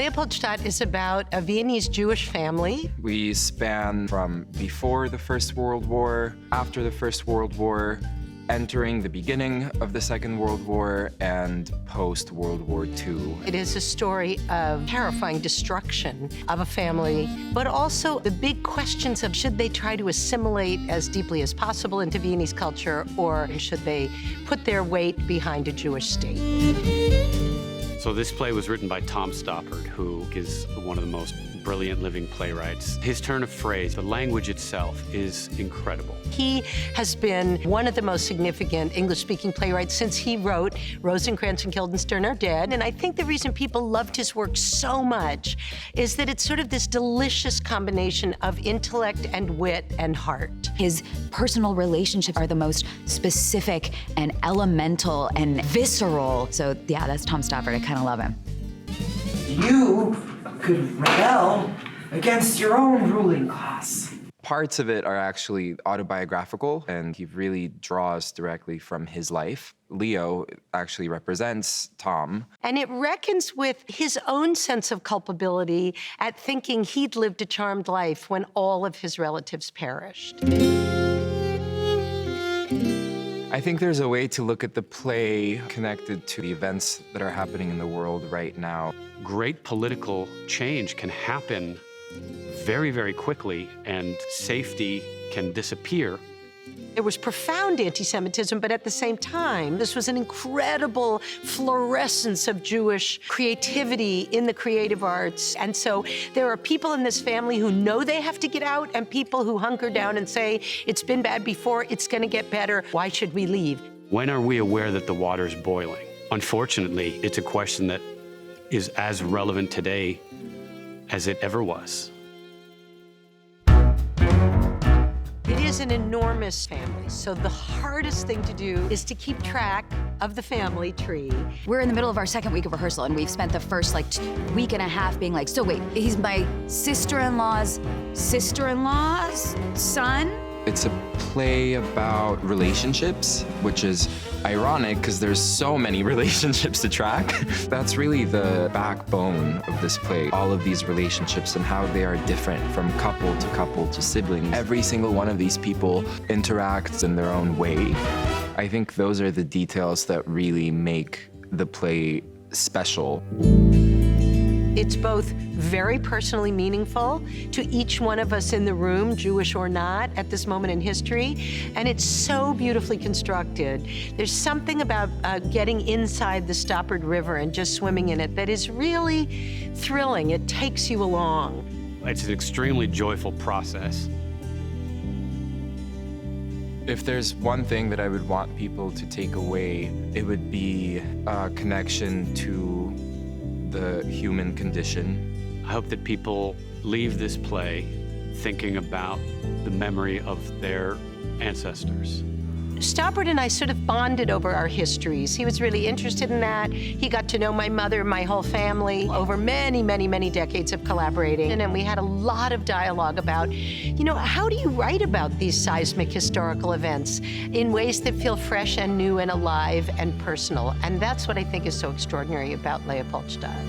Leopoldstadt is about a Viennese Jewish family. We span from before the First World War, after the First World War, entering the beginning of the Second World War, and post-World War II. It is a story of terrifying destruction of a family, but also the big questions of should they try to assimilate as deeply as possible into Viennese culture, or should they put their weight behind a Jewish state? So this play was written by Tom Stoppard, who is one of the most brilliant living playwrights. His turn of phrase, the language itself, is incredible. He has been one of the most significant English-speaking playwrights since he wrote Rosencrantz and Guildenstern Are Dead. And I think the reason people loved his work so much is that it's sort of this delicious combination of intellect and wit and heart. His personal relationships are the most specific and elemental and visceral. So yeah, that's Tom Stoppard. I kind of love him. You could rebel against your own ruling class. Parts of it are actually autobiographical, and he really draws directly from his life. Leo actually represents Tom. And it reckons with his own sense of culpability at thinking he'd lived a charmed life when all of his relatives perished. I think there's a way to look at the play connected to the events that are happening in the world right now. Great political change can happen very, very quickly, and safety can disappear. There was profound anti-Semitism, but at the same time, this was an incredible fluorescence of Jewish creativity in the creative arts. And so there are people in this family who know they have to get out, and people who hunker down and say, it's been bad before, it's gonna get better, why should we leave? When are we aware that the water's boiling? Unfortunately, it's a question that is as relevant today as it ever was. It is an enormous family, so the hardest thing to do is to keep track of the family tree. We're in the middle of our second week of rehearsal, and we've spent the first week and a half being like, so wait, he's my sister-in-law's sister-in-law's son? It's a play about relationships, which is ironic because there's so many relationships to track. That's really the backbone of this play, all of these relationships and how they are different from couple to sibling. Every single one of these people interacts in their own way. I think those are the details that really make the play special. It's both very personally meaningful to each one of us in the room, Jewish or not, at this moment in history, and it's so beautifully constructed. There's something about getting inside the Stoppard River and just swimming in it that is really thrilling. It takes you along. It's an extremely joyful process. If there's one thing that I would want people to take away, it would be a connection to the human condition. I hope that people leave this play thinking about the memory of their ancestors. Stoppard and I sort of bonded over our histories. He was really interested in that. He got to know my mother, my whole family, over many, many, many decades of collaborating. And we had a lot of dialogue about, you know, how do you write about these seismic historical events in ways that feel fresh and new and alive and personal? And that's what I think is so extraordinary about Leopoldstadt.